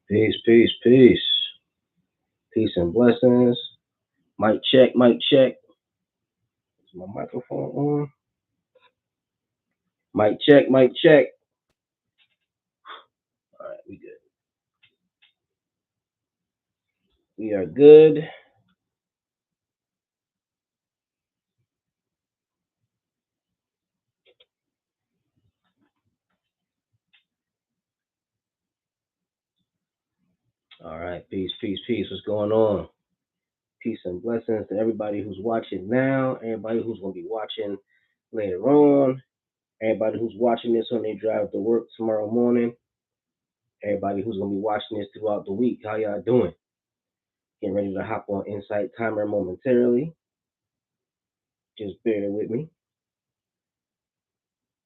Peace, peace, peace. Peace and blessings. Mic check, mic check. Is my microphone on? Mic check, mic check. All right, we good. We are good. All right, peace, peace, peace. What's going on? Peace and blessings to everybody who's watching now, everybody who's going to be watching later on, everybody who's watching this when they drive to work tomorrow morning, everybody who's going to be watching this throughout the week. How y'all doing? Getting ready to hop on Insight Timer momentarily. Just bear with me.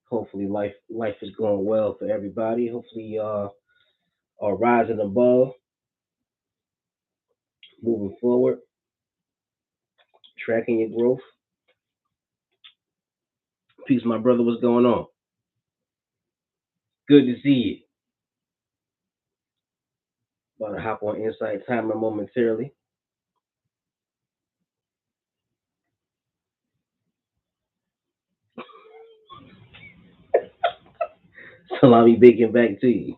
Hopefully, life is going well for everybody. Hopefully, y'all are rising above, moving forward, tracking your growth. Peace, my brother. What's going on? Good to see you. About to hop on Insight Timer momentarily. Salami bacon back to you.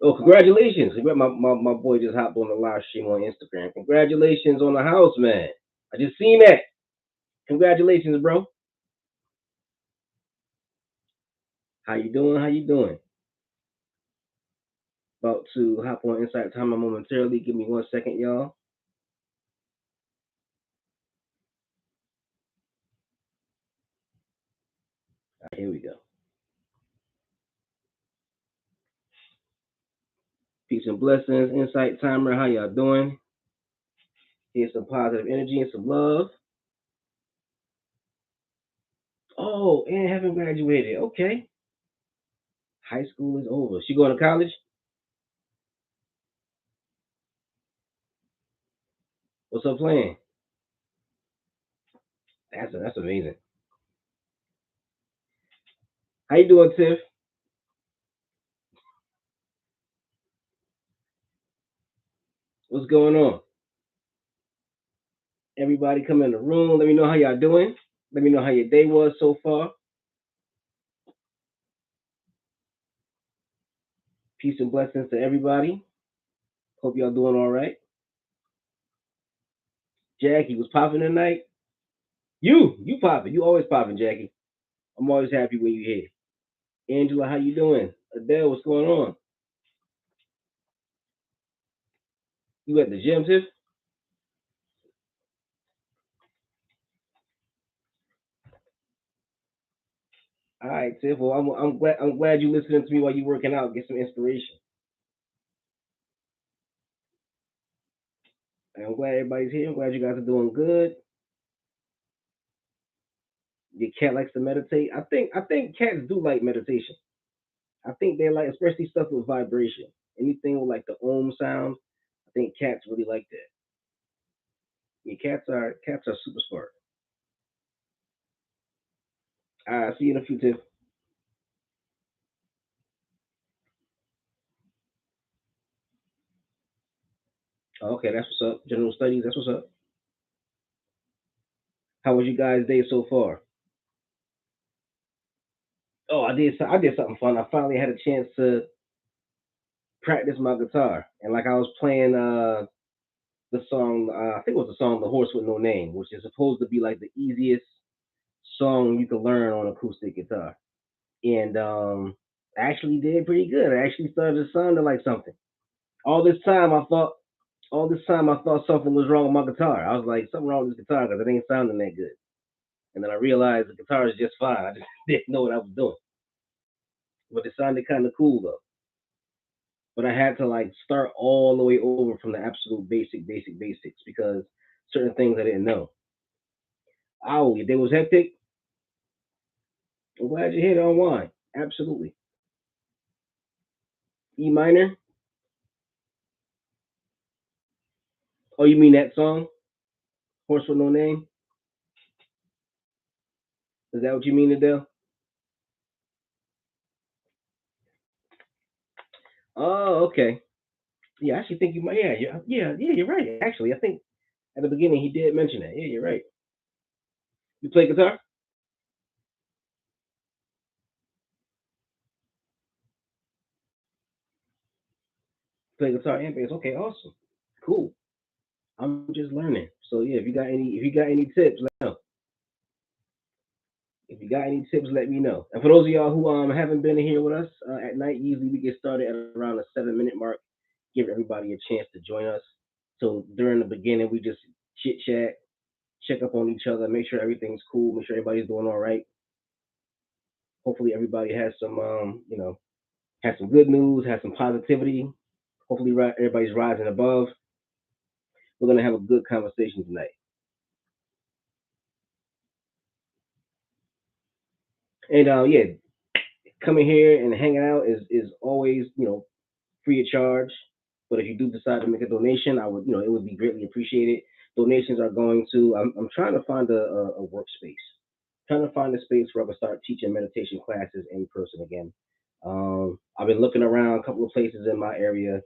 Oh, congratulations. My boy just hopped on the live stream on Instagram. Congratulations on the house, man. I just seen that. Congratulations, bro. How you doing? How you doing? About to hop on Insight Timer momentarily. Give me 1 second, y'all. All right, here we go. Peace and blessings. Insight Timer. How y'all doing? Here's some positive energy and some love. Oh, and haven't graduated. Okay. High school is over. She going to college? What's her plan? That's amazing. How you doing, Tiff? What's going on? Everybody come in the room. Let me know how y'all doing. Let me know how your day was so far. Peace and blessings to everybody. Hope y'all doing all right. Jackie was popping tonight. You popping. You always popping, Jackie. I'm always happy when you here. Angela, how you doing? Adele, what's going on? You at the gym, Tiff? All right, Tiff. Well, I'm glad you listening to me while you working out. Get some inspiration. And I'm glad everybody's here. I'm glad you guys are doing good. Your cat likes to meditate. I think cats do like meditation. I think they like, especially stuff with vibration. Anything with like the sound. I think cats really like that. Yeah, cats are super smart. See you in a few, Tiff. Okay, that's what's up. General studies. That's what's up. How was you guys' day so far? Oh, I did something fun. I finally had a chance to practice my guitar, and like I was playing the song. I think it was the song "The Horse with No Name," which is supposed to be like the easiest song you can learn on acoustic guitar. And I actually did pretty good. I actually started to sound like something. All this time I thought, all this time I thought something was wrong with my guitar. I was like, something wrong with this guitar because it ain't sounding that good. And then I realized the guitar is just fine. I just didn't know what I was doing, but it sounded kind of cool though. But I had to like start all the way over from the absolute basics because certain things I didn't know. Oh, your day was hectic. I'm glad you hit on wine. Absolutely. E minor. Oh, you mean that song, Horse with No Name? Is that what you mean, Adele? Okay. Yeah, I actually think you might. Yeah, yeah. You're right. Actually, I think at the beginning he did mention that. Yeah, you're right. You play guitar? Play guitar and bass. Okay, awesome. Cool. I'm just learning. So yeah, if you got any tips, let me know. If you got any tips, let me know. And for those of y'all who haven't been here with us at night, usually we get started at around the 7 minute mark. Give everybody a chance to join us. So during the beginning, we just chit chat, check up on each other, make sure everything's cool, make sure everybody's doing all right. Hopefully, everybody has some has some good news, has some positivity. Hopefully, everybody's rising above. We're gonna have a good conversation tonight. And yeah, coming here and hanging out is always free of charge. But if you do decide to make a donation, I would it would be greatly appreciated. Donations are going to. I'm trying to find a workspace. Trying to find a space where I can start teaching meditation classes in person again. I've been looking around a couple of places in my area,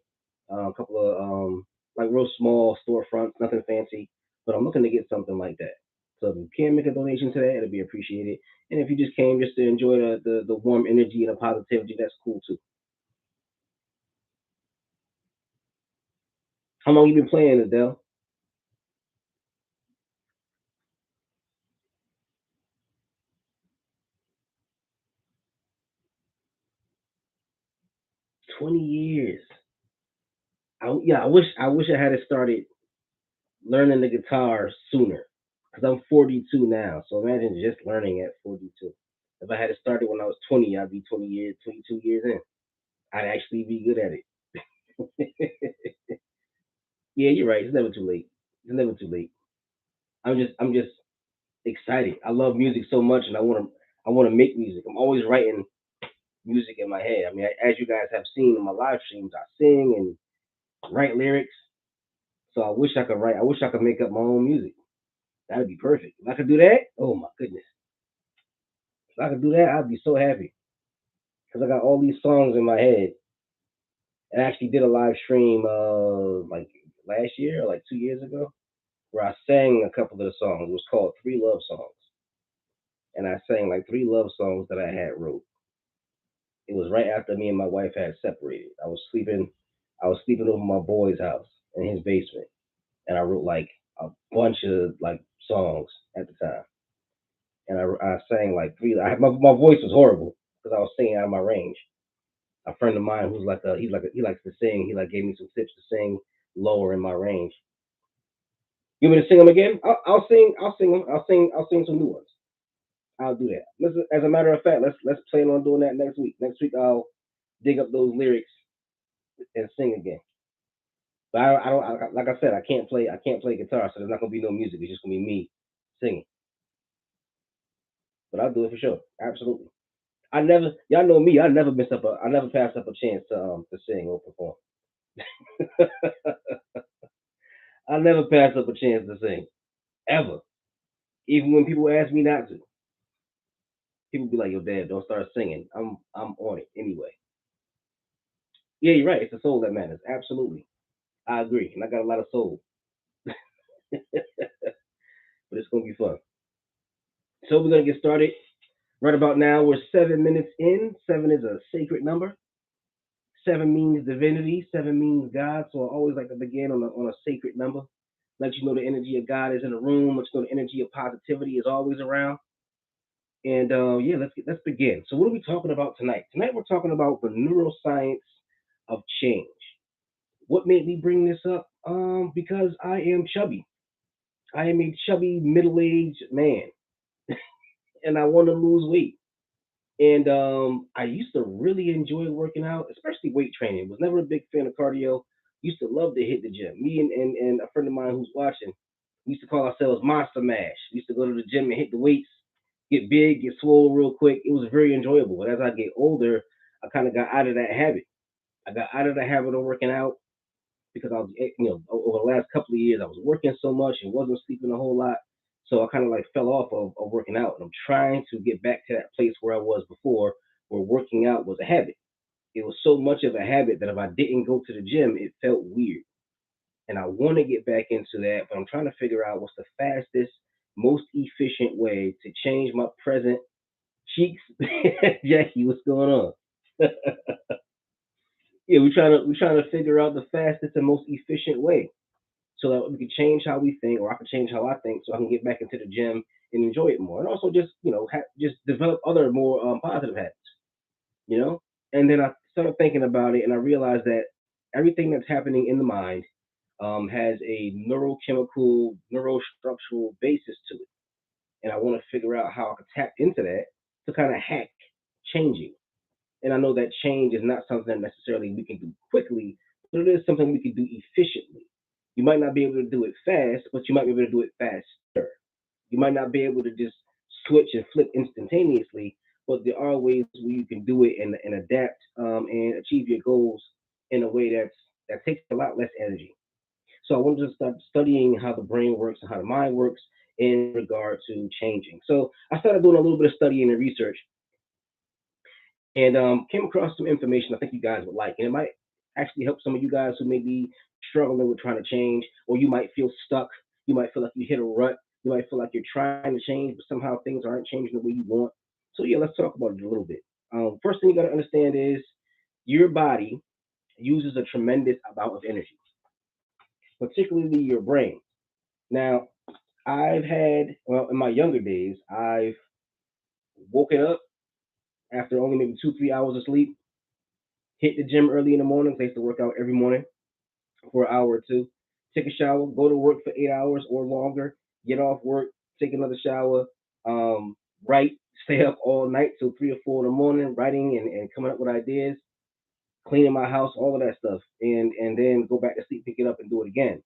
a couple of like real small storefronts, nothing fancy, but I'm looking to get something like that. So if you can make a donation to that, it'll be appreciated. And if you just came just to enjoy the warm energy and the positivity, that's cool too. How long you been playing, Adele? 20 years. Yeah, I wish I had started learning the guitar sooner because I'm 42 now. So imagine just learning at 42. If I had started when I was 20, I'd be 20 years, 22 years in. I'd actually be good at it. Yeah, you're right. It's never too late. It's never too late. I'm just excited. I love music so much, and I want to make music. I'm always writing music in my head. I mean, as you guys have seen in my live streams, I sing and write lyrics. So I wish I could write. I wish I could make up my own music. That'd be perfect. If I could do that, oh my goodness. If I could do that, I'd be so happy because I got all these songs in my head. And I actually did a live stream like last year or like 2 years ago where I sang a couple of the songs. It was called Three Love Songs, and I sang like three love songs that I had wrote. It was right after me and my wife had separated. I was sleeping over my boy's house in his basement, and I wrote like a bunch of like songs at the time, and I sang like three. My voice was horrible because I was singing out of my range. A friend of mine who's like he likes to sing. He like gave me some tips to sing lower in my range. You want me to sing them again? I'll sing. I'll sing them. I'll sing some new ones. I'll do that. As a matter of fact, let's plan on doing that next week. Next week I'll dig up those lyrics and sing again. But I don't like I said I can't play guitar, so there's not gonna be no music. It's just gonna be me singing. But I'll do it for sure. Absolutely. Y'all know me. I never pass up a chance to sing or perform. I never pass up a chance to sing ever. Even when people ask me not to, people be like, "Yo, Dad, don't start singing." I'm on it anyway. Yeah, you're right. It's the soul that matters. Absolutely, I agree, and I got a lot of soul, but it's gonna be fun. So we're gonna get started right about now. We're 7 minutes in. Seven is a sacred number. Seven means divinity. Seven means God. So I always like to begin on a sacred number. Let you know the energy of God is in the room. Let you know the energy of positivity is always around. And yeah, let's begin. So what are we talking about tonight? Tonight we're talking about the neuroscience of change. What made me bring this up? Because I am chubby. I am a chubby middle-aged man, and I want to lose weight. And I used to really enjoy working out, especially weight training. Was never a big fan of cardio. Used to love to hit the gym. Me and a friend of mine who's watching, we used to call ourselves Monster Mash. We used to go to the gym and hit the weights, get big, get swole real quick. It was very enjoyable. But as I get older, I kind of got out of that habit. I got out of the habit of working out because I was, over the last couple of years, I was working so much and wasn't sleeping a whole lot. So I kind of like fell off of working out. And I'm trying to get back to that place where I was before, where working out was a habit. it was so much of a habit that if I didn't go to the gym, it felt weird. And I want to get back into that, but I'm trying to figure out what's the fastest, most efficient way to change my present cheeks. Jackie, what's going on? Yeah, we're trying to figure out the fastest and most efficient way so that we can change how we think, or I can change how I think, so I can get back into the gym and enjoy it more, and also just just develop other more positive habits. You know, and then I started thinking about it, and I realized that everything that's happening in the mind has a neurochemical, neurostructural basis to it, and I want to figure out how I can tap into that to kind of hack changing. And I know that change is not something that necessarily we can do quickly, but it is something we can do efficiently. You might not be able to do it fast, but you might be able to do it faster. You might not be able to just switch and flip instantaneously, but there are ways where you can do it and adapt and achieve your goals in a way that takes a lot less energy. So I wanted to start studying how the brain works and how the mind works in regard to changing. So I started doing a little bit of studying and research, and came across some information I think you guys would like, and it might actually help some of you guys who may be struggling with trying to change, or you might feel stuck. You might feel like you hit a rut. You might feel like you're trying to change, but somehow things aren't changing the way you want. So yeah, let's talk about it a little bit. First thing you got to understand is your body uses a tremendous amount of energy, particularly your brain. Now, I've had, well, in my younger days, I've woken up after only maybe 2, 3 hours of sleep, hit the gym early in the morning. I used to work out every morning for an hour or two, take a shower, go to work for 8 hours or longer, get off work, take another shower, write, stay up all night till 3 or 4 in the morning, writing and coming up with ideas, cleaning my house, all of that stuff, and then go back to sleep, pick it up, and do it again.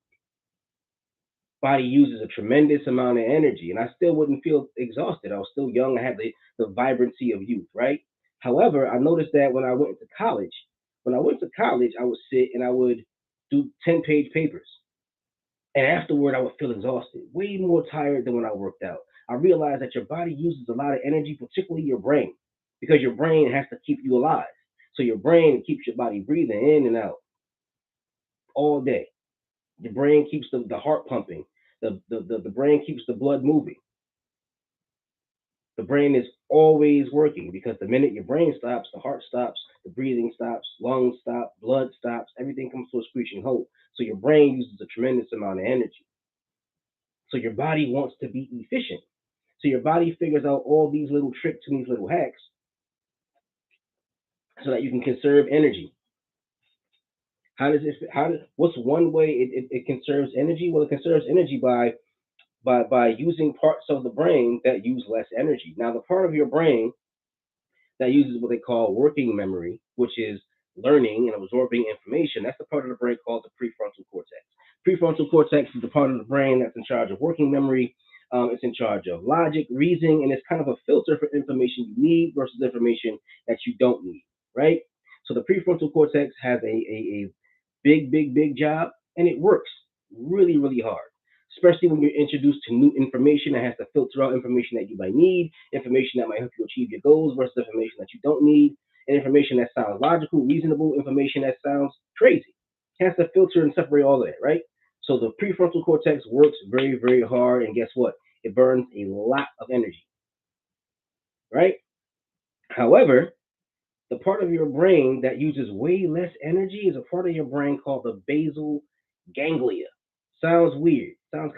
Body uses a tremendous amount of energy, and I still wouldn't feel exhausted. I was still young. I had the vibrancy of youth, right? However, I noticed that when I went to college, I would sit and I would do 10-page papers. And afterward, I would feel exhausted, way more tired than when I worked out. I realized that your body uses a lot of energy, particularly your brain, because your brain has to keep you alive. So your brain keeps your body breathing in and out all day. Your brain keeps the heart pumping. The brain keeps the blood moving. The brain is always working because the minute your brain stops, the heart stops, the breathing stops, lungs stop, blood stops, everything comes to a screeching halt. So your brain uses a tremendous amount of energy. So your body wants to be efficient. So your body figures out all these little tricks and these little hacks so that you can conserve energy. What's one way it conserves energy? Well, it conserves energy by using parts of the brain that use less energy. Now, the part of your brain that uses what they call working memory, which is learning and absorbing information. That's the part of the brain called the prefrontal cortex. Prefrontal cortex is the part of the brain that's in charge of working memory. It's in charge of logic, reasoning, and it's kind of a filter for information you need versus information that you don't need, right? So the prefrontal cortex has a big job, and it works really, really hard, especially when you're introduced to new information that has to filter out information that you might need, information that might help you achieve your goals versus information that you don't need, and information that sounds logical, reasonable, information that sounds crazy. It has to filter and separate all of that, right? So the prefrontal cortex works very, very hard, and guess what? It burns a lot of energy, right? However, the part of your brain that uses way less energy is a part of your brain called the basal ganglia. Sounds weird. Sounds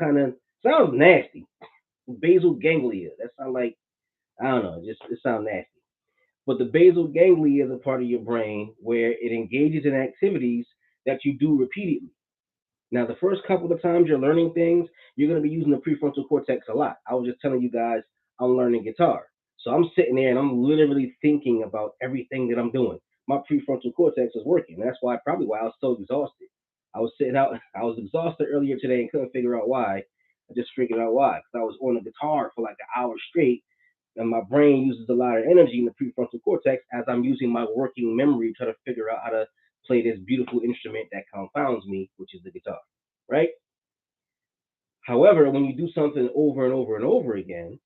nasty. Basal ganglia. That sounds like, I don't know. Just it sounds nasty. But the basal ganglia is a part of your brain where it engages in activities that you do repeatedly. Now, the first couple of times you're learning things, you're going to be using the prefrontal cortex a lot. I was just telling you guys I'm learning guitar. So I'm sitting there and I'm literally thinking about everything that I'm doing. My prefrontal cortex is working. That's probably why I was so exhausted. I was sitting out, I was exhausted earlier today and couldn't figure out why. I just figured out why. Because I was on the guitar for like an hour straight, and my brain uses a lot of energy in the prefrontal cortex as I'm using my working memory to try to figure out how to play this beautiful instrument that confounds me, which is the guitar, right? However, when you do something over and over and over again,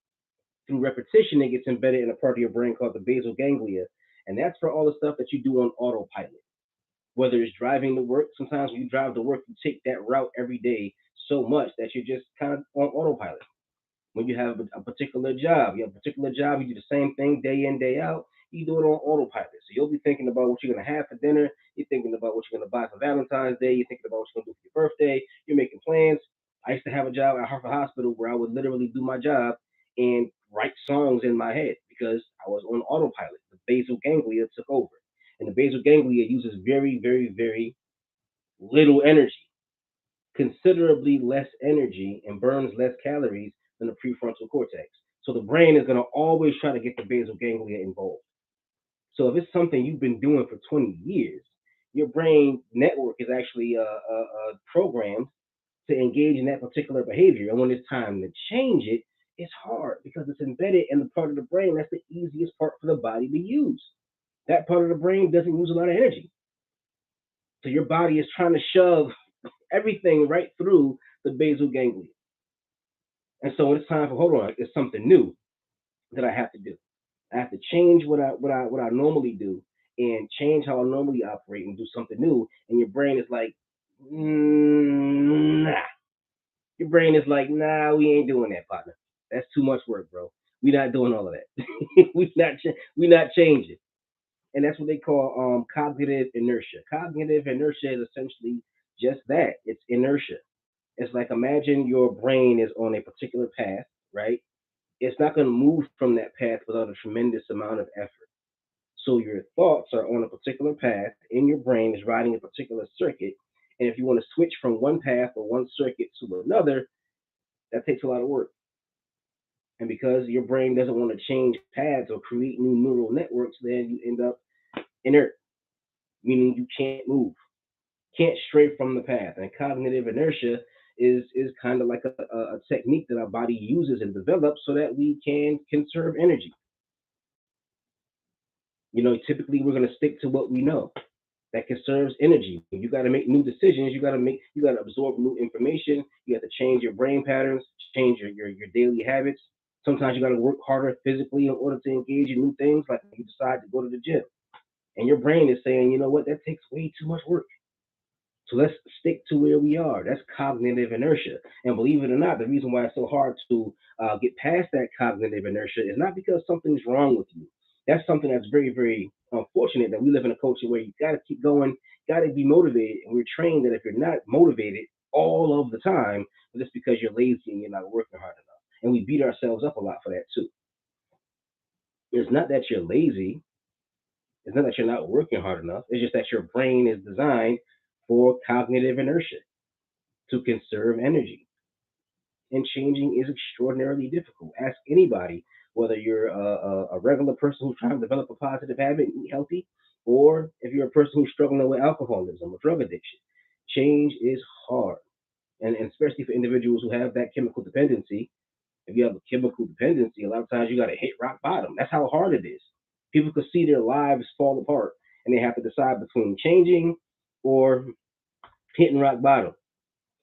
through repetition, it gets embedded in a part of your brain called the basal ganglia, And that's for all the stuff that you do on autopilot. Whether it's driving to work, sometimes when you drive to work, you take that route every day so much that you're just kind of on autopilot. When you have a particular job, you have a particular job, you do the same thing day in, day out, you do it on autopilot. So you'll be thinking about what you're going to have for dinner, you're thinking about what you're going to buy for Valentine's Day, you're thinking about what you're going to do for your birthday, you're making plans. I used to have a job at Hartford Hospital where I would literally do my job and write songs in my head because I was on autopilot. The basal ganglia took over. And the basal ganglia uses very, very, very little energy, considerably less energy, and burns less calories than the prefrontal cortex. So the brain is going to always try to get the basal ganglia involved. So if it's something you've been doing for 20 years, your brain network is actually programmed to engage in that particular behavior. And when it's time to change it, it's hard because it's embedded in the part of the brain that's the easiest part for the body to use. That part of the brain doesn't use a lot of energy. So your body is trying to shove everything right through the basal ganglia. And so when it's time for hold on, it's something new that I have to do. I have to change what I normally do and change how I normally operate and do something new. And your brain is like, nah. Your brain is like, nah, we ain't doing that, partner. That's too much work, bro. We not doing all of that. We not changing. And that's what they call cognitive inertia. Cognitive inertia is essentially just that. It's inertia. It's like imagine your brain is on a particular path, right? It's not going to move from that path without a tremendous amount of effort. So your thoughts are on a particular path, and your brain is riding a particular circuit. And if you want to switch from one path or one circuit to another, that takes a lot of work. And because your brain doesn't want to change paths or create new neural networks, then you end up inert, meaning you can't move, can't stray from the path. And cognitive inertia is kind of like a technique that our body uses and develops so that we can conserve energy. Typically we're going to stick to what we know that conserves energy. When you got to make new decisions, you got to absorb new information. You have to change your brain patterns, change your daily habits. Sometimes you got to work harder physically in order to engage in new things, like you decide to go to the gym. And your brain is saying, you know what, that takes way too much work. So let's stick to where we are. That's cognitive inertia. And believe it or not, the reason why it's so hard to get past that cognitive inertia is not because something's wrong with you. That's something that's very, very unfortunate that we live in a culture where you got to keep going, got to be motivated. And we're trained that if you're not motivated all of the time, it's because you're lazy and you're not working hard enough. And we beat ourselves up a lot for that too. It's not that you're lazy, it's not that you're not working hard enough. It's just that your brain is designed for cognitive inertia to conserve energy. And changing is extraordinarily difficult. Ask anybody, whether you're a regular person who's trying to develop a positive habit and eat healthy, or if you're a person who's struggling with alcoholism or drug addiction. Change is hard. And especially for individuals who have that chemical dependency. If you have a chemical dependency, a lot of times you got to hit rock bottom. That's how hard it is. People can see their lives fall apart and they have to decide between changing or hitting rock bottom.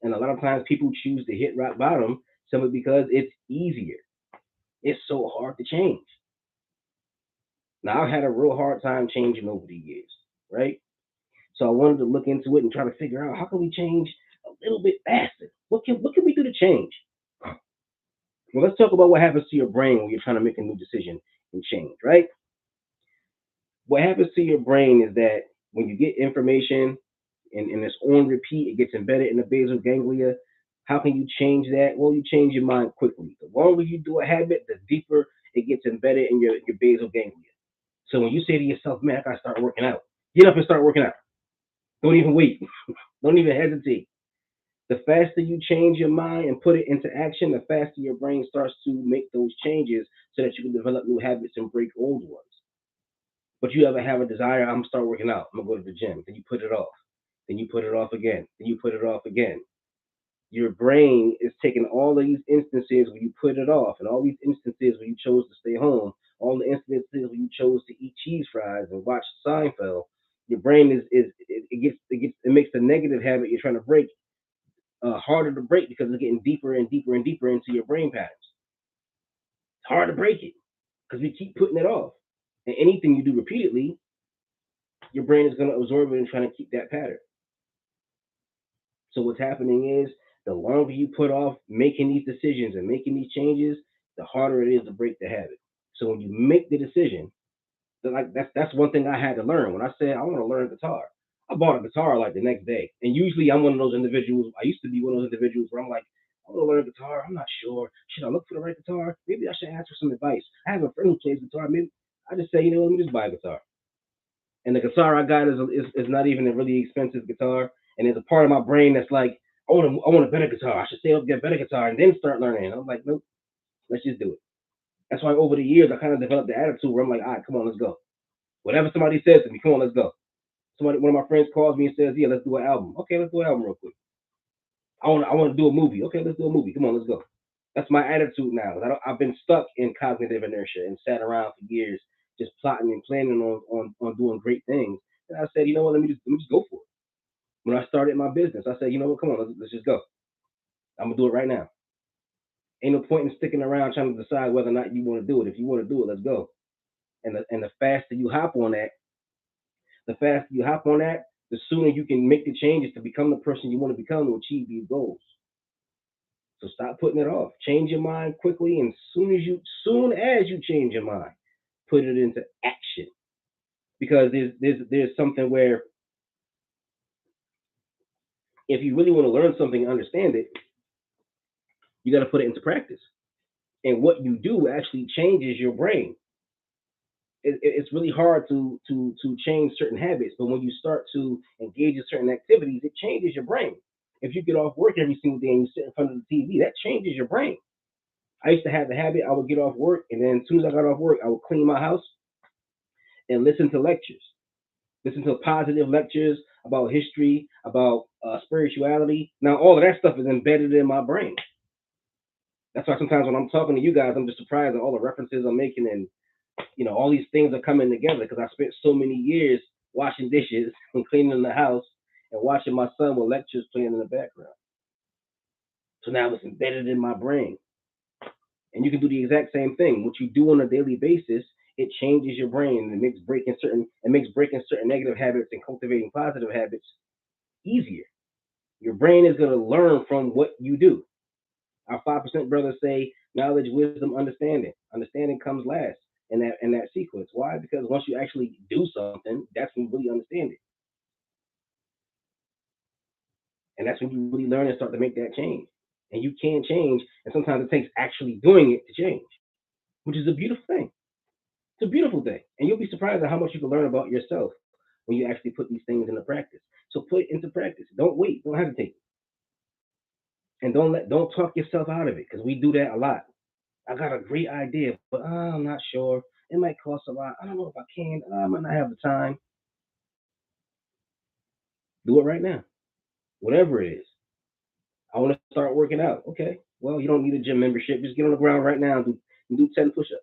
And a lot of times people choose to hit rock bottom simply because it's easier. It's so hard to change. Now, I've had a real hard time changing over the years, right? So I wanted to look into it and try to figure out how can we change a little bit faster? What can we do to change? Well, let's talk about what happens to your brain when you're trying to make a new decision and change, right? What happens to your brain is that when you get information and it's on repeat, it gets embedded in the basal ganglia. How can you change that? Well, you change your mind quickly. The longer you do a habit, the deeper it gets embedded in your basal ganglia. So when you say to yourself, man, I gotta start working out, get up and start working out. Don't even wait. Don't even hesitate. The faster you change your mind and put it into action, the faster your brain starts to make those changes so that you can develop new habits and break old ones. But you ever have a desire, I'm gonna start working out, I'm gonna go to the gym, then you put it off, then you put it off again, then you put it off again. Your brain is taking all of these instances where you put it off, and all these instances where you chose to stay home, all the instances where you chose to eat cheese fries and watch Seinfeld. Your brain it makes the negative habit you're trying to break harder to break because it's getting deeper and deeper and deeper into your brain patterns. It's hard to break it because we keep putting it off. And anything you do repeatedly, your brain is going to absorb it and try to keep that pattern. So what's happening is the longer you put off making these decisions and making these changes, the harder it is to break the habit. So when you make the decision, like that's one thing I had to learn. When I said I want to learn guitar, I bought a guitar like the next day. And usually I'm one of those individuals. I used to be one of those individuals where I'm like, I want to learn guitar. I'm not sure. Should I look for the right guitar? Maybe I should ask for some advice. I have a friend who plays guitar. Maybe I just say, let me just buy a guitar. And the guitar I got is not even a really expensive guitar. And there's a part of my brain that's like, I want a better guitar. I should save up get a better guitar and then start learning. And I'm like, nope, let's just do it. That's why over the years I kind of developed the attitude where I'm like, all right, come on, let's go. Whatever somebody says to me, come on, let's go. One of my friends calls me and says, yeah, let's do an album. Okay, let's do an album real quick. I want to do a movie. Okay, let's do a movie. Come on, let's go. That's my attitude now. I've been stuck in cognitive inertia and sat around for years just plotting and planning on doing great things. And I said, you know what? Let me just go for it. When I started my business, I said, you know what? Come on, let's just go. I'm gonna do it right now. Ain't no point in sticking around trying to decide whether or not you want to do it. If you want to do it, let's go. And the faster you hop on that, the sooner you can make the changes to become the person you want to become to achieve these goals. So stop putting it off. Change your mind quickly, and soon as you change your mind, put it into action. Because there's something where if you really want to learn something and understand it, you got to put it into practice. And what you do actually changes your brain. It's really hard to change certain habits, but when you start to engage in certain activities, it changes your brain. If you get off work every single day and you sit in front of the TV, that changes your brain. I used to have the habit I would get off work, and then as soon as I got off work, I would clean my house and listen to lectures, listen to positive lectures about history, about spirituality. Now, all of that stuff is embedded in my brain. That's why sometimes when I'm talking to you guys, I'm just surprised at all the references I'm making, and all these things are coming together because I spent so many years washing dishes and cleaning the house and watching my son with lectures playing in the background. So now it's embedded in my brain. And you can do the exact same thing. What you do on a daily basis, it changes your brain and it makes breaking certain negative habits and cultivating positive habits easier. Your brain is going to learn from what you do. Our 5% brothers say knowledge, wisdom, understanding. Understanding comes last in that sequence. Why? Because once you actually do something, that's when you really understand it. And that's when you really learn and start to make that change. And you can change, and sometimes it takes actually doing it to change, which is a beautiful thing. It's a beautiful thing. And you'll be surprised at how much you can learn about yourself when you actually put these things into practice. So put it into practice. Don't wait. Don't hesitate. And don't talk yourself out of it because we do that a lot. I got a great idea, but I'm not sure. It might cost a lot. I don't know if I can. I might not have the time. Do it right now. Whatever it is. I want to start working out. Okay. Well, you don't need a gym membership. Just get on the ground right now and do 10 push-ups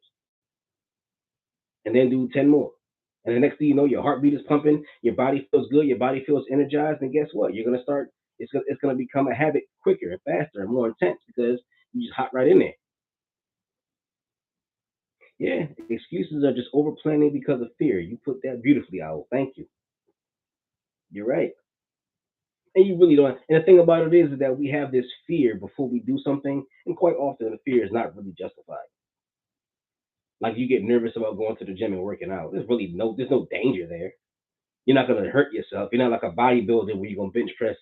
and then do 10 more. And the next thing you know, your heartbeat is pumping, your body feels good, your body feels energized, and guess what? You're gonna start. It's gonna become a habit quicker and faster and more intense because you just hop right in there. Yeah, excuses are just over planning because of fear. You put that beautifully, Owl. Thank you. You're right. And you really don't. And the thing about it is that we have this fear before we do something, and quite often the fear is not really justified. Like you get nervous about going to the gym and working out. There's no danger there. You're not gonna hurt yourself. You're not like a bodybuilder where you're gonna bench press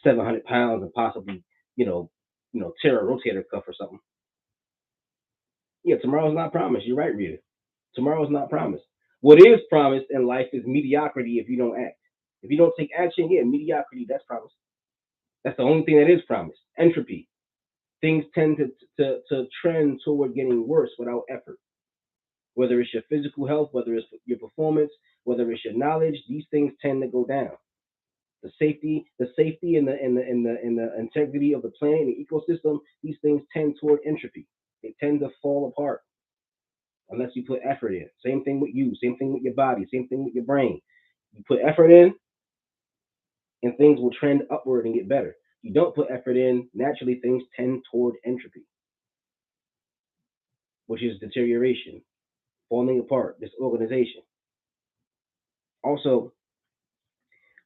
700 pounds and possibly, you know, tear a rotator cuff or something. Yeah, tomorrow's not promised. You're right, Rita. Tomorrow's not promised. What is promised in life is mediocrity if you don't act. If you don't take action, yeah, mediocrity, that's promised. That's the only thing that is promised. Entropy. Things tend to trend toward getting worse without effort. Whether it's your physical health, whether it's your performance, whether it's your knowledge, these things tend to go down. The safety and the integrity of the planet and the ecosystem, these things tend toward entropy. They tend to fall apart unless you put effort in. Same thing with you, same thing with your body, same thing with your brain. You put effort in and things will trend upward and get better. You don't put effort in, naturally things tend toward entropy, which is deterioration. falling apart, disorganization. Also,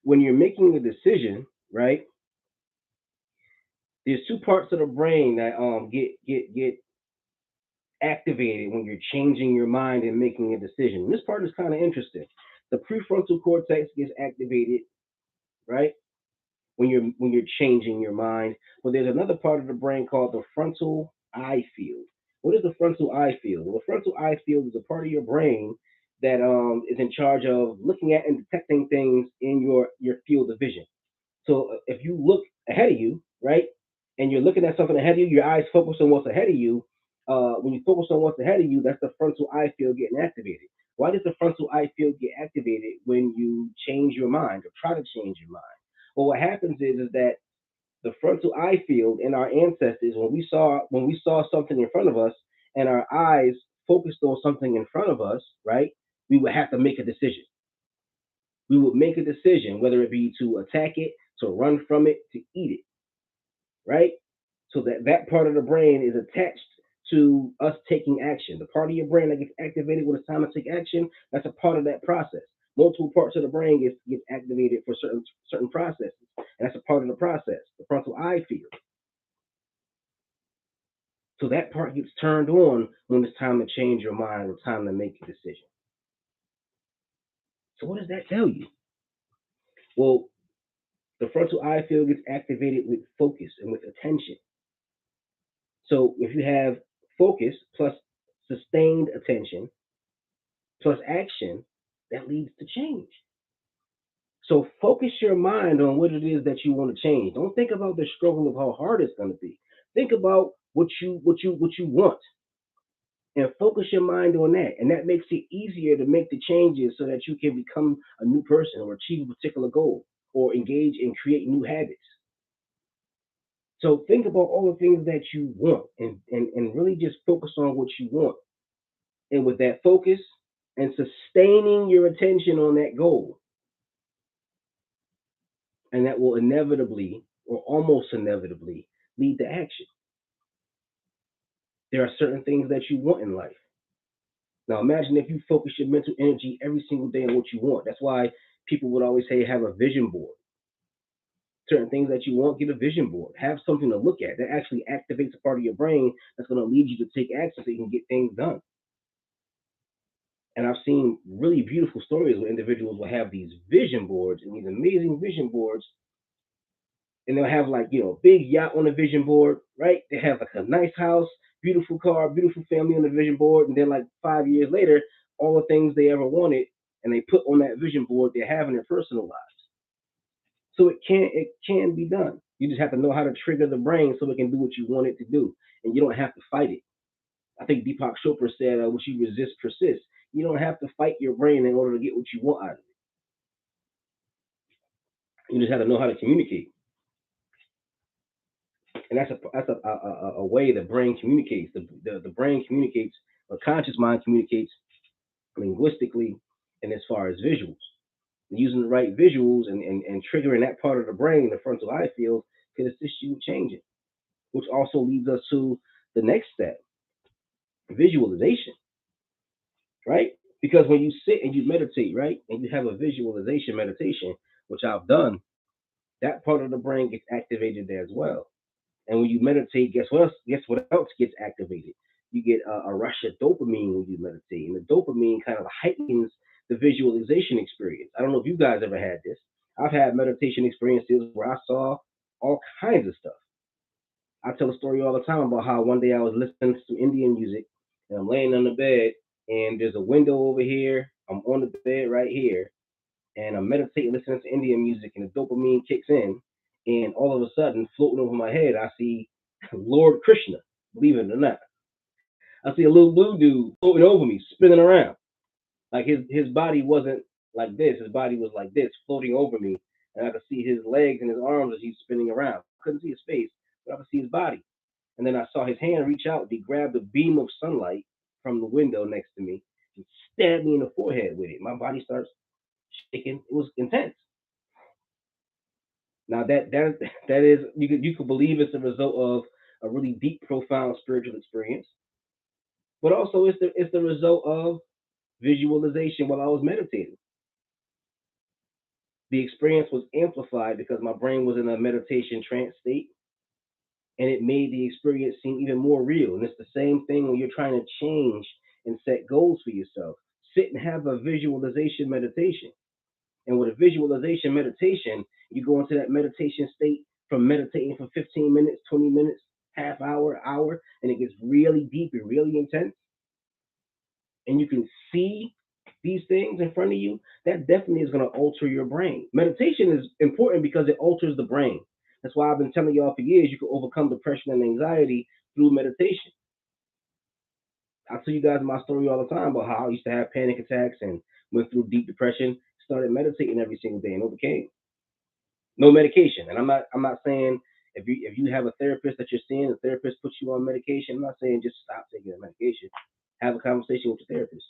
when you're making a decision, right? There's two parts of the brain that get activated when you're changing your mind and making a decision. This part is kind of interesting. The prefrontal cortex gets activated, right? When you're changing your mind. But there's another part of the brain called the frontal eye field. What is the frontal eye field? Well, the frontal eye field is a part of your brain that is in charge of looking at and detecting things in your field of vision. So if you look ahead of you, right, and you're looking at something ahead of you, your eyes focus on what's ahead of you. When you focus on what's ahead of you, that's the frontal eye field getting activated. Why does the frontal eye field get activated when you change your mind or try to change your mind? Well, what happens is that the frontal eye field in our ancestors, when we saw something in front of us and our eyes focused on something in front of us, right, we would have to make a decision. We would make a decision whether it be to attack it, to run from it, to eat it, right? So that part of the brain is attached to us taking action. The part of your brain that gets activated when it's time to take action, that's a part of that process. Multiple parts of the brain gets activated for certain processes, and that's a part of the process. The frontal eye field. So that part gets turned on when it's time to change your mind or time to make a decision. So what does that tell you? Well, the frontal eye field gets activated with focus and with attention. So if you have focus plus sustained attention plus action, that leads to change. So focus your mind on what it is that you want to change. Don't think about the struggle of how hard it's going to be. Think about what you want, and focus your mind on that. And that makes it easier to make the changes so that you can become a new person or achieve a particular goal or engage and create new habits. So think about all the things that you want and really just focus on what you want. And with that focus and sustaining your attention on that goal, and that will inevitably or almost inevitably lead to action. There are certain things that you want in life. Now imagine if you focus your mental energy every single day on what you want. That's why people would always say have a vision board. Certain things that you want, get a vision board. Have something to look at that actually activates a part of your brain that's going to lead you to take action so you can get things done. And I've seen really beautiful stories where individuals will have these vision boards and these amazing vision boards, and they'll have like a big yacht on the vision board, right? They have like a nice house, beautiful car, beautiful family on the vision board, and then like 5 years later, all the things they ever wanted and they put on that vision board they have in their personal lives. So it can be done. You just have to know how to trigger the brain so it can do what you want it to do, and you don't have to fight it. I think Deepak Chopra said, "What you resist persists." You don't have to fight your brain in order to get what you want out of it. You just have to know how to communicate, and that's a way the brain communicates. The brain communicates, or conscious mind communicates linguistically, and as far as visuals. Using the right visuals and triggering that part of the brain, the frontal eye field, can assist you with changing. Which also leads us to the next step, visualization, right? Because when you sit and you meditate, right, and you have a visualization meditation, which I've done, that part of the brain gets activated there as well. And when you meditate, guess what else? Guess what else gets activated? You get a rush of dopamine when you meditate, and the dopamine kind of heightens the visualization experience. I don't know if you guys ever had this. I've had meditation experiences where I saw all kinds of stuff. I tell a story all the time about how one day I was listening to some Indian music, and I'm laying on the bed, and there's a window over here. I'm on the bed right here, and I'm meditating, listening to Indian music, and the dopamine kicks in, and all of a sudden, floating over my head, I see Lord Krishna. Believe it or not, I see a little blue dude floating over me, spinning around. Like his body wasn't like this. His body was like this, floating over me, and I could see his legs and his arms as he's spinning around. Couldn't see his face, but I could see his body. And then I saw his hand reach out. He grabbed a beam of sunlight from the window next to me and stabbed me in the forehead with it. My body starts shaking. It was intense. Now that is you could believe it's a result of a really deep, profound spiritual experience, but also it's the result of visualization while I was meditating. The experience was amplified because my brain was in a meditation trance state, and it made the experience seem even more real. And it's the same thing when you're trying to change and set goals for yourself. Sit and have a visualization meditation. And with a visualization meditation, you go into that meditation state from meditating for 15 minutes, 20 minutes, half hour, and it gets really deep and really intense. And you can see these things in front of you. That definitely is going to alter your brain. Meditation is important because it alters the brain. That's why I've been telling y'all for years you can overcome depression and anxiety through meditation. I tell you guys my story all the time about how I used to have panic attacks and went through deep depression, started meditating every single day and overcame. No medication. And I'm not saying if you have a therapist that you're seeing, the therapist puts you on medication. I'm not saying just stop taking the medication. Have a conversation with your therapist.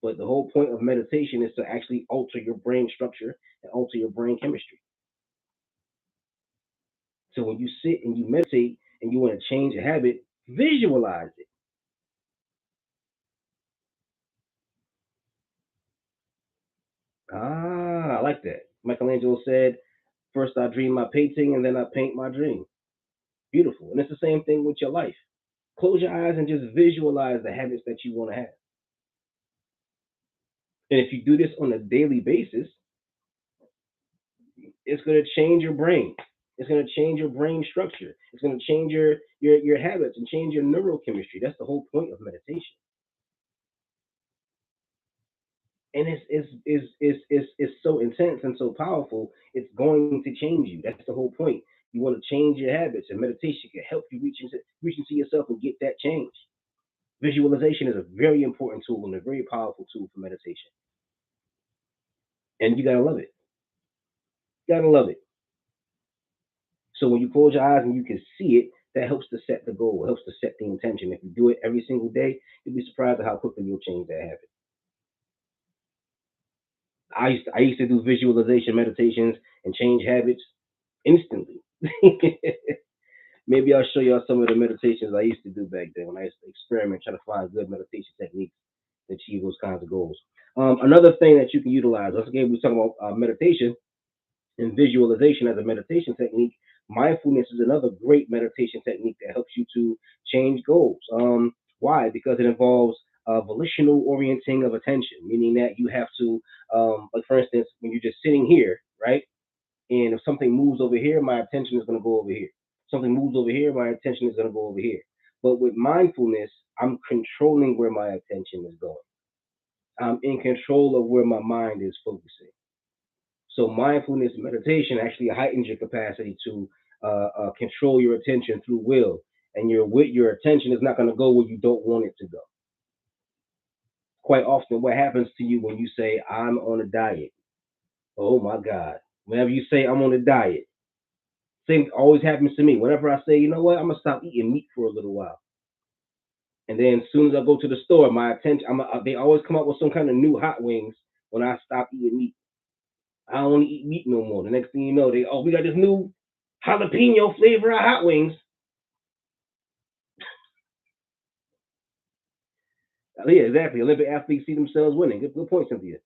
But the whole point of meditation is to actually alter your brain structure and alter your brain chemistry. So when you sit and you meditate and you want to change a habit, visualize it. Ah, I like that. Michelangelo said, first I dream my painting and then I paint my dream. Beautiful. And it's the same thing with your life. Close your eyes and just visualize the habits that you want to have. And if you do this on a daily basis, it's going to change your brain. It's going to change your brain structure. It's going to change your habits and change your neurochemistry. That's the whole point of meditation. And it's so intense and so powerful. It's going to change you. That's the whole point. You want to change your habits, and meditation can help you reach into yourself and get that change. Visualization is a very important tool and a very powerful tool for meditation. And you gotta love it. You gotta love it. So when you close your eyes and you can see it, that helps to set the goal. It helps to set the intention. If you do it every single day, you'll be surprised at how quickly you'll change that habit. I used to do visualization meditations and change habits instantly. Maybe I'll show y'all some of the meditations I used to do back then when I used to experiment, try to find good meditation techniques to achieve those kinds of goals. Another thing that you can utilize, once again, we're talking about meditation and visualization as a meditation technique. Mindfulness is another great meditation technique that helps you to change goals. Why? Because it involves volitional orienting of attention, meaning that you have to, like for instance, when you're just sitting here, right? And if something moves over here, my attention is going to go over here. Something moves over here, my attention is going to go over here. But with mindfulness, I'm controlling where my attention is going. I'm in control of where my mind is focusing. So mindfulness meditation actually heightens your capacity to control your attention through will, and your attention is not going to go where you don't want it to go. Quite often, what happens to you when you say I'm on a diet? Oh my God! Whenever you say I'm on a diet, thing always happens to me. Whenever I say, you know what, I'm gonna stop eating meat for a little while, and then as soon as I go to the store, my attention, they always come up with some kind of new hot wings when I stop eating meat. I don't want to eat meat no more. The next thing you know, we got this new jalapeno flavor of hot wings. Yeah, exactly. Olympic athletes see themselves winning. Good point, Cynthia.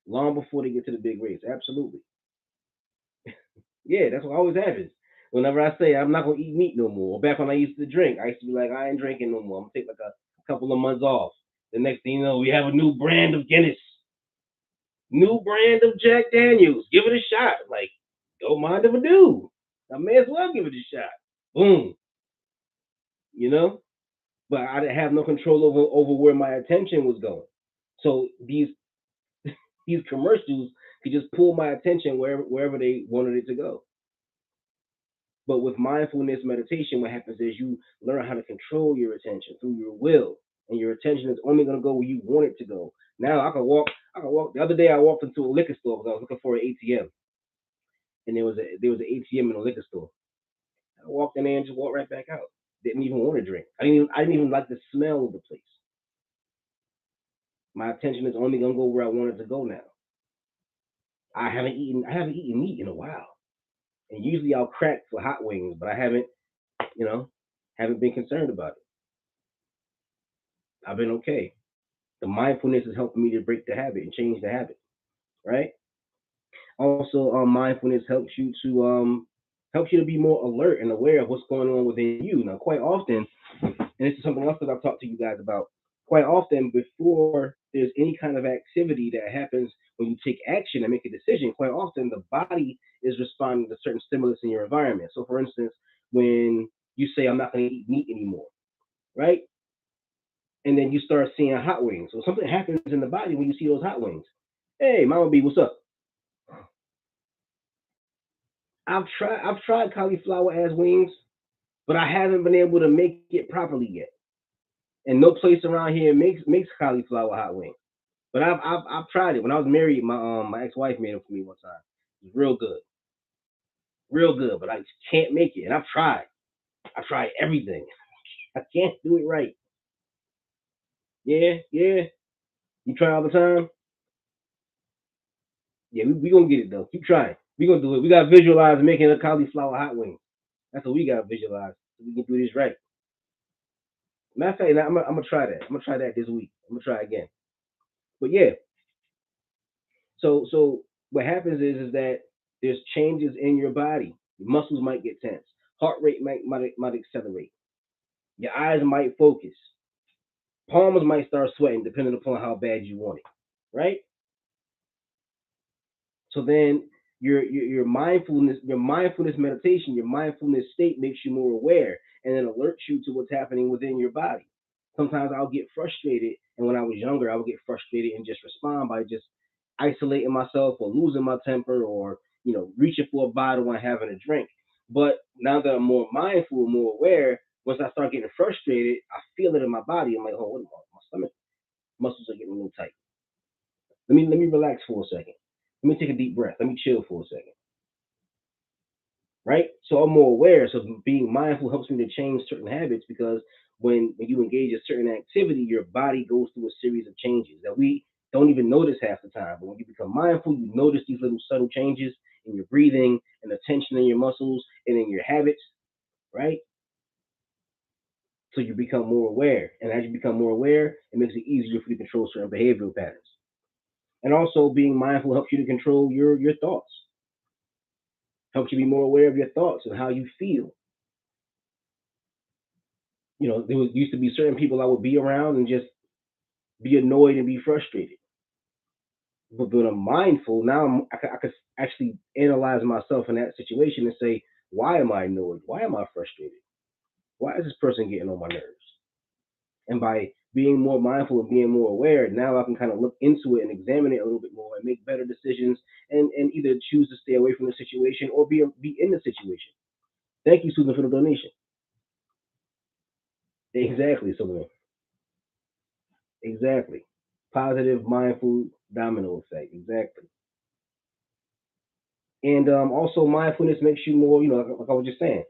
Long before they get to the big race, absolutely. Yeah, that's what always happens. Whenever I say I'm not gonna eat meat no more, or back when I used to drink, I used to be like, I ain't drinking no more. I'm gonna take like a couple of months off. The next thing you know, we have a new brand of Guinness, new brand of Jack Daniels. Give it a shot. Like, don't mind if I do. I may as well give it a shot. Boom. You know? But I didn't have no control over where my attention was going. So these commercials could just pull my attention wherever they wanted it to go. But with mindfulness meditation, what happens is you learn how to control your attention through your will, and your attention is only going to go where you want it to go. Now I can walk. I can walk. The other day I walked into a liquor store because I was looking for an ATM, and there was an ATM in a liquor store. I walked in there and just walked right back out. Didn't even want to drink. I didn't even like the smell of the place. My attention is only going to go where I want it to go now. I haven't eaten meat in a while, and usually I'll crack for hot wings, but I you know haven't been concerned about it. I've been okay. The mindfulness is helping me to break the habit and change the habit, right? Also, mindfulness helps you to be more alert and aware of what's going on within you. Now, quite often, and this is something else that I've talked to you guys about. Quite often, before there's any kind of activity that happens when you take action and make a decision, quite often the body is responding to certain stimulus in your environment. So, for instance, when you say, I'm not going to eat meat anymore, right? And then you start seeing hot wings. So, something happens in the body when you see those hot wings. Hey, Mama B, what's up? I've tried cauliflower as wings, but I haven't been able to make it properly yet. And no place around here makes cauliflower hot wings. But I've tried it. When I was married, my ex wife made it for me one time. It was real good. But I just can't make it. And I've tried. I've tried everything. I can't do it right. Yeah, yeah. You try all the time. Yeah, we gonna get it though. Keep trying. We gonna do it. We gotta visualize making a cauliflower hot wing. That's what we gotta visualize. So we can do this right. Matter of fact, I'm gonna try that. I'm gonna try that this week. I'm gonna try again. But yeah, so what happens is that there's changes in your body. Your muscles might get tense. Heart rate might accelerate. Your eyes might focus. Palms might start sweating depending upon how bad you want it. Right? So then your mindfulness meditation, your mindfulness state makes you more aware and it alerts you to what's happening within your body. Sometimes I'll get frustrated, and when I was younger, I would get frustrated and just respond by just isolating myself or losing my temper or reaching for a bottle and having a drink. But now that I'm more mindful, more aware, once I start getting frustrated, I feel it in my body. I'm like, oh, what am I? My stomach muscles are getting a little tight. Let me relax for a second. Let me take a deep breath. Let me chill for a second. Right? So I'm more aware. So being mindful helps me to change certain habits because when you engage in certain activity, your body goes through a series of changes that we don't even notice half the time. But when you become mindful, you notice these little subtle changes in your breathing and the tension in your muscles and in your habits, right? So you become more aware. And as you become more aware, it makes it easier for you to control certain behavioral patterns. And also being mindful helps you to control your thoughts, helps you be more aware of your thoughts and how you feel. Used to be certain people I would be around and just be annoyed and be frustrated. But when I'm mindful, now I could actually analyze myself in that situation and say, why am I annoyed? Why am I frustrated? Why is this person getting on my nerves? And by being more mindful and being more aware, now I can kind of look into it and examine it a little bit more and make better decisions and either choose to stay away from the situation or be in the situation. Thank you, Susan, for the donation. Exactly, Susan. Exactly. Positive, mindful domino effect. Exactly. And also, mindfulness makes you more, like I was just saying,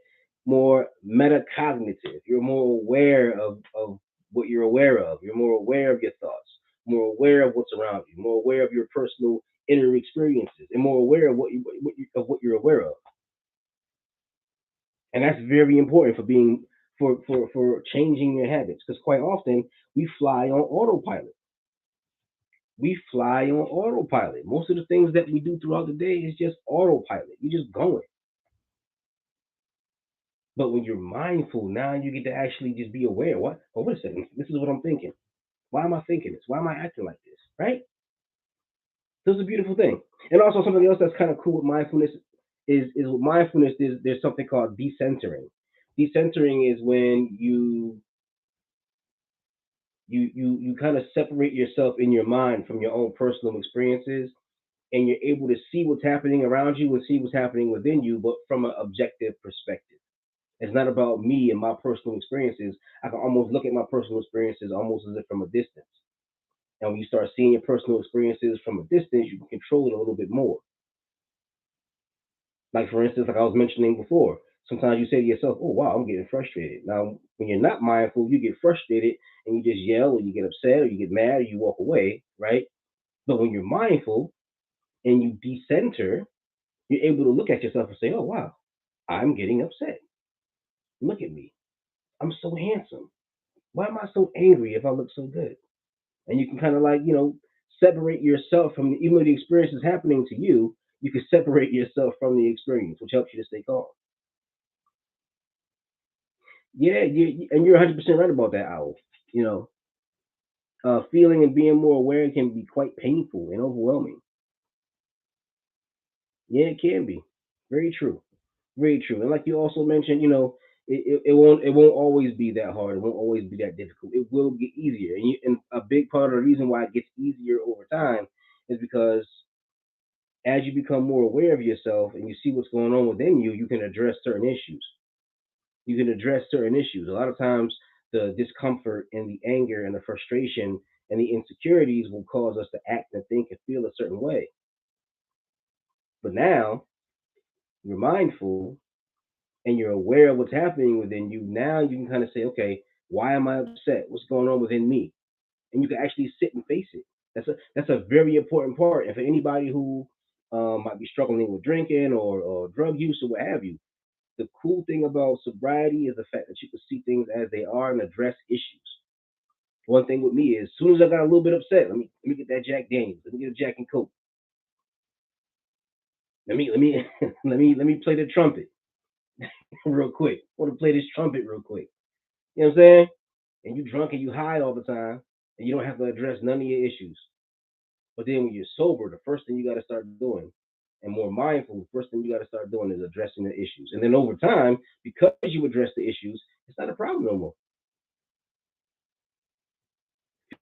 more metacognitive. You're more aware of what you're aware of. You're more aware of your thoughts, more aware of what's around you, more aware of your personal inner experiences, and more aware of what you're aware of. And that's very important for being for changing your habits because quite often we fly on autopilot. We fly on autopilot. Most of the things that we do throughout the day is just autopilot. We just going. But when you're mindful, now you get to actually just be aware. What? Oh, wait a second. This is what I'm thinking. Why am I thinking this? Why am I acting like this? Right? So it's a beautiful thing. And also something else that's kind of cool with mindfulness is with mindfulness. There's something called decentering. Decentering is when you kind of separate yourself in your mind from your own personal experiences, and you're able to see what's happening around you and see what's happening within you, but from an objective perspective. It's not about me and my personal experiences. I can almost look at my personal experiences almost as if from a distance. And when you start seeing your personal experiences from a distance, you can control it a little bit more. Like for instance, like I was mentioning before, sometimes you say to yourself, "Oh wow, I'm getting frustrated." Now, when you're not mindful, you get frustrated and you just yell, or you get upset, or you get mad, or you walk away, right? But when you're mindful and you decenter, you're able to look at yourself and say, "Oh wow, I'm getting upset. Look at me. I'm so handsome. Why am I so angry if I look so good?" and you can kind of like separate yourself from even though the experience is happening to you, you can separate yourself from the experience, which helps you to stay calm. Yeah, and you're 100% right about that, Owl. You know, feeling and being more aware can be quite painful and overwhelming. Yeah, it can be. Very true. Very true. And like you also mentioned, it won't always be that hard. It won't always be that difficult. It will get easier. And a big part of the reason why it gets easier over time is because as you become more aware of yourself and you see what's going on within you, you can address certain issues. You can address certain issues. A lot of times, the discomfort and the anger and the frustration and the insecurities will cause us to act and think and feel a certain way. But now you're mindful and you're aware of what's happening within you. Now you can kind of say, okay, why am I upset? What's going on within me? And you can actually sit and face it. That's a very important part. And for anybody who might be struggling with drinking or drug use or what have you, the cool thing about sobriety is the fact that you can see things as they are and address issues. One thing with me is, as soon as I got a little bit upset, let me get that Jack Daniels. Let me get a Jack and Coke. Let me let me play the trumpet real quick. I want to play this trumpet real quick. You know what I'm saying? And you drunk and you high all the time, and you don't have to address none of your issues. But then when you're sober, the first thing you got to start doing, and more mindful, the first thing you got to start doing is addressing the issues. And then over time, because you address the issues, it's not a problem no more.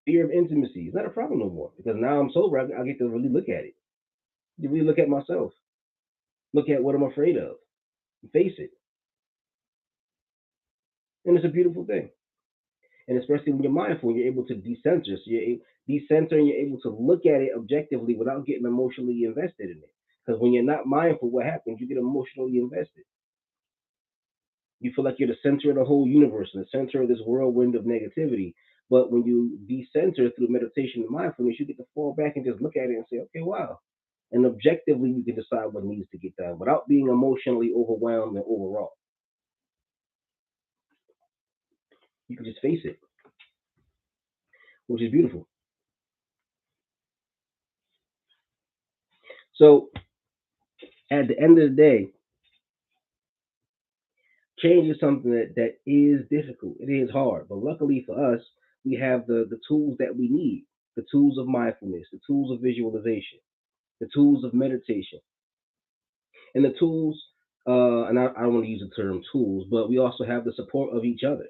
Fear of intimacy is not a problem no more because now I'm sober. I get to really look at it. You really look at myself, look at what I'm afraid of, face it, and it's a beautiful thing. And especially when you're mindful, you're able to decenter. So you're decenter, and you're able to look at it objectively without getting emotionally invested in it. Because when you're not mindful, what happens? You get emotionally invested. You feel like you're the center of the whole universe and the center of this whirlwind of negativity. But when you decenter through meditation and mindfulness, you get to fall back and just look at it and say, okay, wow. And objectively, you can decide what needs to get done without being emotionally overwhelmed and overwrought. You can just face it, which is beautiful. So at the end of the day, change is something that is difficult. It is hard. But luckily for us, we have the tools that we need, the tools of mindfulness, the tools of visualization, the tools of meditation, and the tools, I don't want to use the term tools, but we also have the support of each other.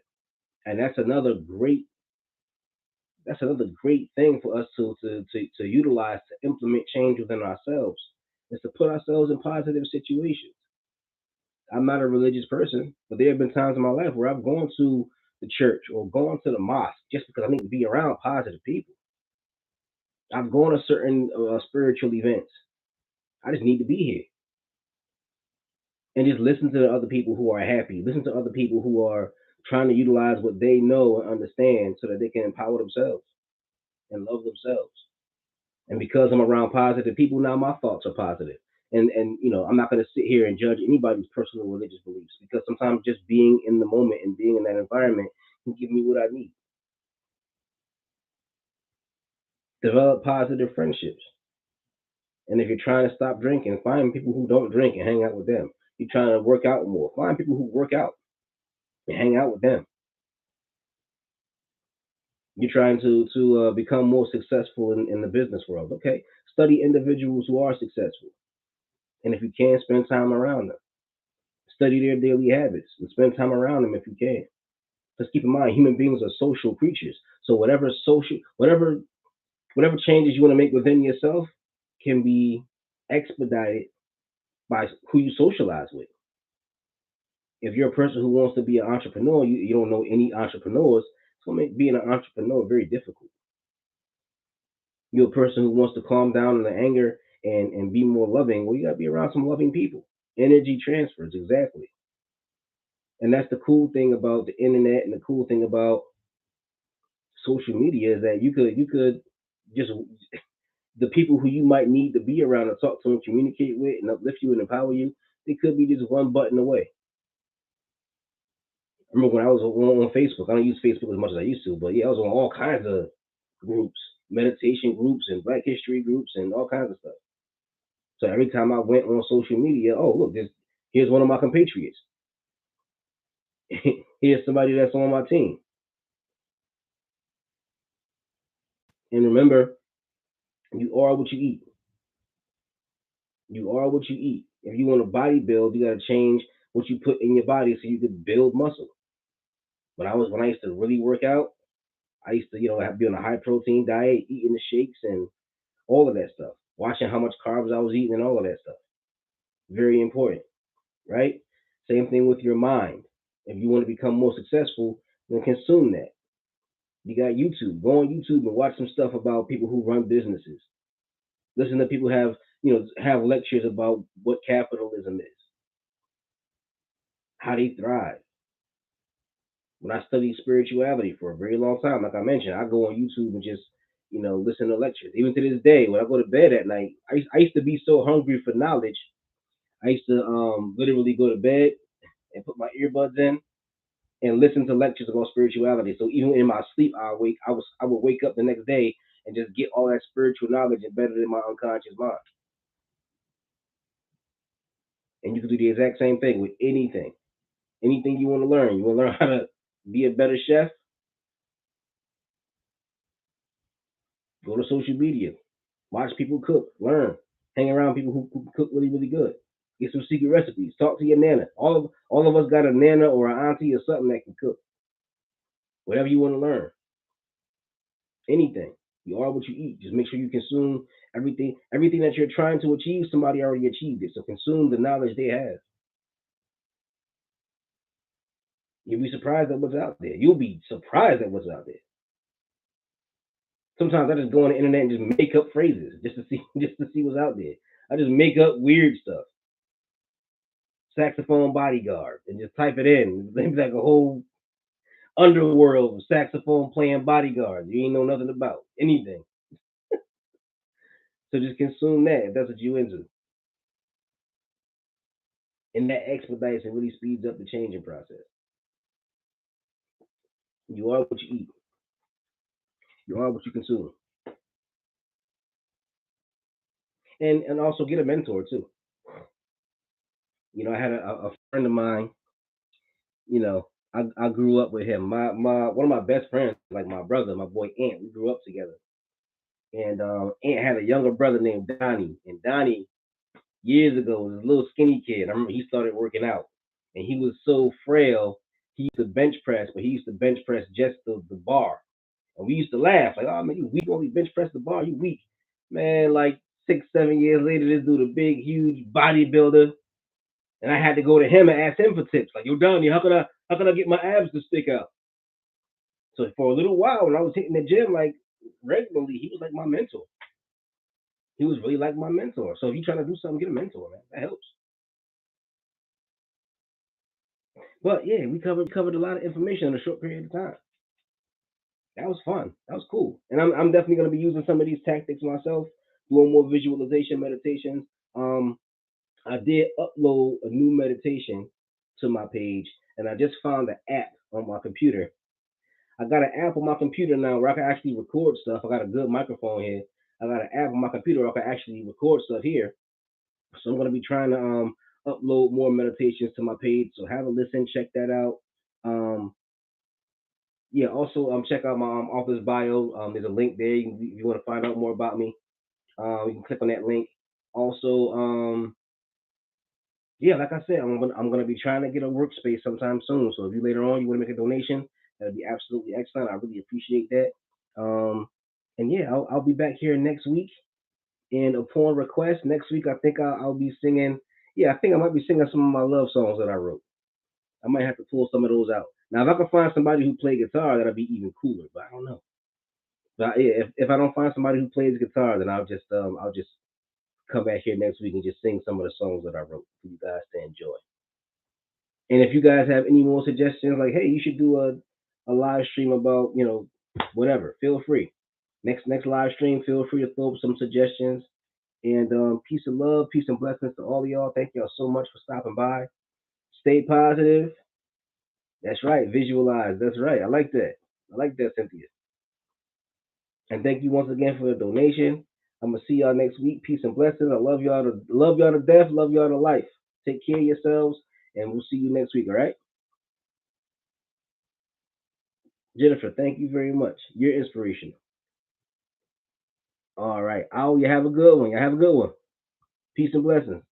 And that's another great thing for us to utilize to implement change within ourselves is to put ourselves in positive situations. I'm not a religious person, but there have been times in my life where I've gone to the church or gone to the mosque just because I need to be around positive people. I've gone to certain spiritual events. I just need to be here and just listen to the other people who are happy. Listen to other people who are trying to utilize what they know and understand so that they can empower themselves and love themselves. And because I'm around positive people now, my thoughts are positive. And I'm not going to sit here and judge anybody's personal religious beliefs because sometimes just being in the moment and being in that environment can give me what I need. Develop positive friendships. And if you're trying to stop drinking, find people who don't drink and hang out with them. You're trying to work out more, find people who work out and hang out with them. You're trying to become more successful in the business world. Okay, study individuals who are successful, and if you can, spend time around them. Study their daily habits and spend time around them if you can. Just keep in mind, human beings are social creatures. So whatever changes you want to make within yourself can be expedited by who you socialize with. If you're a person who wants to be an entrepreneur, you don't know any entrepreneurs, it's gonna make being an entrepreneur very difficult. You're a person who wants to calm down in the anger and be more loving. Well, you gotta be around some loving people. Energy transfers, exactly. And that's the cool thing about the internet and the cool thing about social media is that you could just the people who you might need to be around and talk to and communicate with and uplift you and empower you, they could be just one button away. I remember when I was on Facebook. I don't use Facebook as much as I used to, but yeah, I was on all kinds of groups, meditation groups, and Black History groups, and all kinds of stuff. So every time I went on social media, oh look, here's one of my compatriots. Here's somebody that's on my team. And remember, you are what you eat. You are what you eat. If you want to body build, you got to change what you put in your body so you can build muscle. When I used to really work out, I used to be on a high protein diet, eating the shakes and all of that stuff, watching how much carbs I was eating and all of that stuff. Very important, right? Same thing with your mind. If you want to become more successful, then consume that. You got YouTube. Go on YouTube and watch some stuff about people who run businesses. Listen to people have lectures about what capitalism is, how they thrive. When I studied spirituality for a very long time, like I mentioned, I go on YouTube and just listen to lectures. Even to this day, when I go to bed at night, I used to be so hungry for knowledge. I used to literally go to bed and put my earbuds in and listen to lectures about spirituality. So even in my sleep, I would wake up the next day and just get all that spiritual knowledge embedded in my unconscious mind. And you can do the exact same thing with anything. Anything you want to learn. You want to learn how to be a better chef? Go to social media. Watch people cook. Learn. Hang around people who cook really, really good. Get some secret recipes. Talk to your nana. All of us got a nana or an auntie or something that can cook. Whatever you want to learn. Anything. You are what you eat. Just make sure you consume everything. Everything that you're trying to achieve, somebody already achieved it. So consume the knowledge they have. You'll be surprised at what's out there. You'll be surprised at what's out there. Sometimes I just go on the internet and just make up phrases just to see what's out there. I just make up weird stuff. Saxophone bodyguard and just type it in. It's like a whole underworld of saxophone playing bodyguards you ain't know nothing about anything. So just consume that if that's what you into. And that expedites and really speeds up the changing process. You are what you eat. You are what you consume. And also get a mentor too. I had a friend of mine, I grew up with him. My one of my best friends, like my brother, my boy Ant, we grew up together. And Ant had a younger brother named Donnie. And Donnie, years ago, was a little skinny kid. I remember he started working out. And he was so frail, he used to bench press, but he used to bench press just the bar. And we used to laugh, like, oh man, you weak, only bench press the bar, you weak. Man, like 6, 7 years later, this dude, a big, huge bodybuilder. And I had to go to him and ask him for tips. Like, yo, Donnie, how can I get my abs to stick out? So for a little while, when I was hitting the gym like regularly, he was like my mentor. He was really like my mentor. So if you're trying to do something, get a mentor, man. That helps. But yeah, we covered a lot of information in a short period of time. That was fun. That was cool. And I'm definitely gonna be using some of these tactics myself, doing more visualization meditations. Um, I did upload a new meditation to my page, and I just found the app on my computer. I got an app on my computer now where I can actually record stuff. I got a good microphone here. I got an app on my computer where I can actually record stuff here. So I'm gonna be trying to upload more meditations to my page. So have a listen, check that out. Um, yeah, also check out my author's bio. There's a link there. If you want to find out more about me, you can click on that link. Also, yeah, like I said, I'm gonna be trying to get a workspace sometime soon. So if you later on you want to make a donation, that'd be absolutely excellent. I really appreciate that. Um, and yeah, I'll be back here next week. And upon request, next week I think I'll be singing. Yeah, I think I might be singing some of my love songs that I wrote. I might have to pull some of those out. Now, if I can find somebody who plays guitar, that'll be even cooler. But I don't know. But yeah, if I don't find somebody who plays guitar, then I'll just come back here next week and just sing some of the songs that I wrote for you guys to enjoy. And if you guys have any more suggestions, like hey, you should do a live stream about whatever, feel free. Next live stream, feel free to throw up some suggestions. And peace and love, peace and blessings to all of y'all. Thank y'all so much for stopping by. Stay positive. That's right. Visualize. That's right. I like that. I like that, Cynthia. And thank you once again for the donation. I'm gonna see y'all next week. Peace and blessings. I love y'all to death, love y'all to life. Take care of yourselves, and we'll see you next week. All right, Jennifer. Thank you very much. You're inspirational. All right, Al, you have a good one. You have a good one. Peace and blessings.